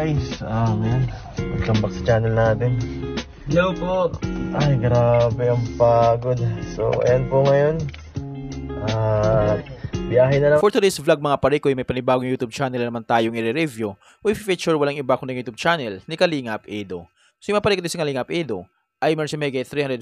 Guys, yan. Welcome back sa channel natin. Hello po. Ay, grabe ang pagod. So, ayan po ngayon. Biyahe na lang. For today's vlog mga parikoy, may panibagong YouTube channel na naman tayong i-review. O i-feature walang iba kundi YouTube channel ni Kalingap Edo. So yung mga parikoy si Kalingap Edo ay meron siya may 349,000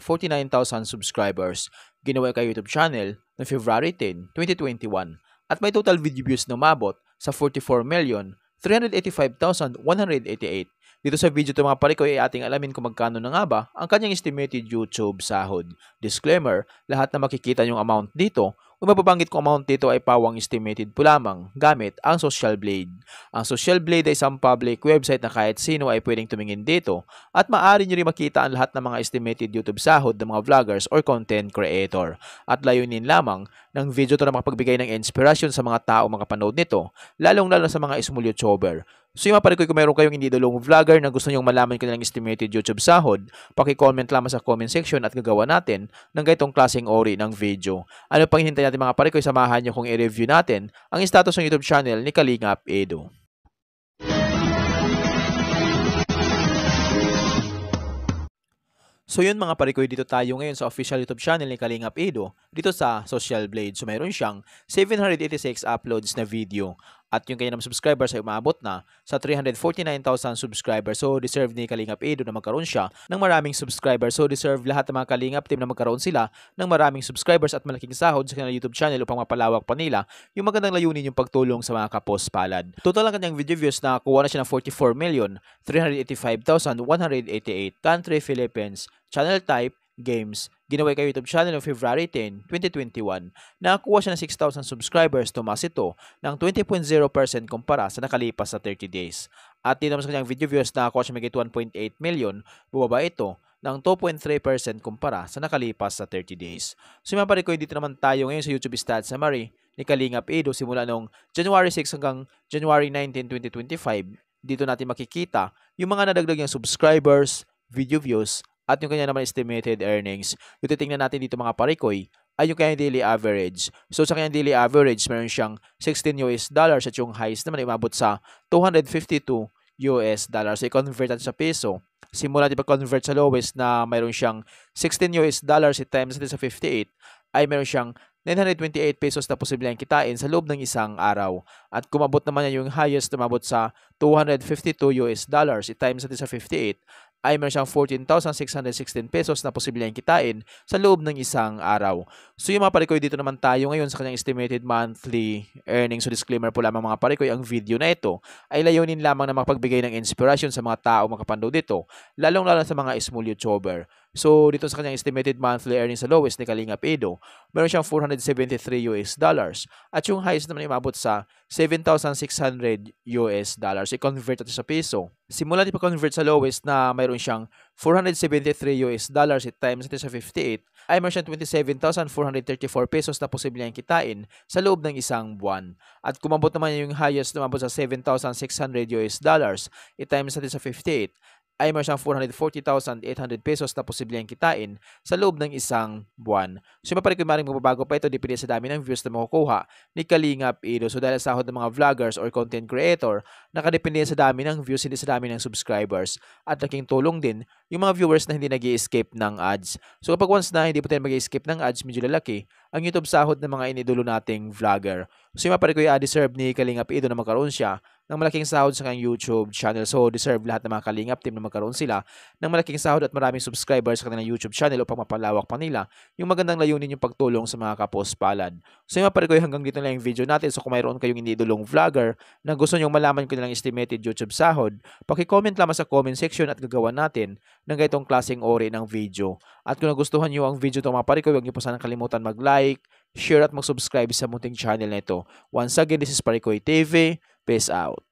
subscribers. Ginawa kay YouTube channel noong February 10, 2021. At may total video views na umabot sa 44,385,188. Dito sa video ito mga parikoy ay ating alamin kung magkano na nga ba ang kanyang estimated YouTube sahod. Disclaimer, lahat na makikita yung amount dito o mapabanggit kung amount dito ay pawang estimated po lamang gamit ang Social Blade. Ang Social Blade ay isang public website na kahit sino ay pwedeng tumingin dito at maaari nyo rin makita ang lahat ng mga estimated YouTube sahod ng mga vloggers or content creator. At layunin lamang ng video ito na makapagbigay ng inspirasyon sa mga tao makapanood nito, lalong-lalo sa mga small YouTuber. So yung mga parikoy, kung meron kayong indidolong vlogger na gusto nyong malaman kanilang estimated YouTube sahod, paki-comment lamang sa comment section at gagawa natin ng ganitong klaseng ori ng video. Ano pang hinihintay natin mga parikoy, samahan nyo kung i-review natin ang status ng YouTube channel ni Kalingap Edo. So yun mga parikoy, dito tayo ngayon sa official YouTube channel ni Kalingap Edo dito sa Social Blade. So mayroon siyang 786 uploads na video. At yung kanyang subscribers ay umabot na sa 349,000 subscribers. So deserve ni Kalingap Edo na magkaroon siya ng maraming subscribers. So deserve lahat ng mga Kalingap team na magkaroon sila ng maraming subscribers at malaking sahod sa kanilang YouTube channel upang mapalawak pa nila yung magandang layunin yung pagtulong sa mga kapos palad. Total ang kanyang video views na kuha na siya ng 44,385,188. Country Philippines. Channel type games. Ginawa kay YouTube channel noong February 10, 2021. Nakakuha siya ng 6,000 subscribers, tumaas ito ng 20.0% kumpara sa nakalipas na 30 days. At dito naman sa kanyang video views, nakakuha siya may 1.8 million, bumaba ito ng 2.3% kumpara sa nakalipas sa 30 days. So mga parikoy, dito naman tayo ngayon sa YouTube Stats Summary ni Kalingap Edo simula noong January 6 hanggang January 19, 2025. Dito natin makikita yung mga nadagdag niyang subscribers, video views, at yung kanya naman estimated earnings. Yung titingnan natin dito mga parikoy ay yung kanyang daily average. So sa kanyang daily average, meron siyang $16 at yung highest naman ay umabot sa $252. So i-convert natin sa peso. Simula natin pag-convert sa lowest na meron siyang $16 times natin sa 58 ay meron siyang 928 pesos na posibleng kitain sa loob ng isang araw. At kumabot naman niya yung highest na umabot sa $252 i-times natin sa 58 ay meron siyang 14,616 pesos na posibleng kitain sa loob ng isang araw. So yung mga parikoy, dito naman tayo ngayon sa kanyang estimated monthly earnings. So disclaimer po lamang mga parikoy, ang video na ito ay layunin lamang na makapagbigay ng inspirasyon sa mga tao makapanood dito, lalong-lalo sa mga small YouTuber. So dito sa kanyang estimated monthly earnings sa lowest ni Kalingap Edo, meron siyang $473 at yung highest naman ay umabot sa $7,600. I-convert natin sa peso. Simula natin pa-convert sa lowest na mayroon siyang $473 i-times natin sa 58 ay meron siyang 27,434 pesos na posibleng kitain sa loob ng isang buwan. At kumabot naman yung highest na umabot sa $7,600 i-times natin sa 58 ay meron siyang 440,800 pesos na posibleng kitain sa loob ng isang buwan. So maparin ko maring magbabago pa ito depende sa dami ng views na makukuha ni Kalingap Edo. So dahil sa sahod ng mga vloggers or content creator, nakadepende sa dami ng views, hindi sa dami ng subscribers. At laking tulong din yung mga viewers na hindi nag-i-escape ng ads. So kapag once na hindi po tayo mag-i-escape ng ads, medyo lalaki ang YouTube sahod ng mga inidulo nating vlogger. So yung maparin ko deserve ni Kalingap Edo na magkaroon siya ng malaking sahod sa kanyang YouTube channel. So deserve lahat ng mga Kalingap team na magkaroon sila ng malaking sahod at maraming subscribers sa kanilang YouTube channel upang mapalawak pa nila yung magandang layunin yung pagtulong sa mga kapos palad. So yung mga parikoy, hanggang dito lang yung video natin. So kung mayroon kayong iniidolong vlogger na gusto nyong malaman kung nilang estimated YouTube sahod, paki-comment lamang sa comment section at gagawa natin ng ganitong klaseng ori ng video. At kung nagustuhan nyo ang video ito mga parikoy, huwag nyo po sanang kalimutan mag-like, share at mag-subscribe sa munting channel na ito. Once again, this is Parikoy TV. Peace out.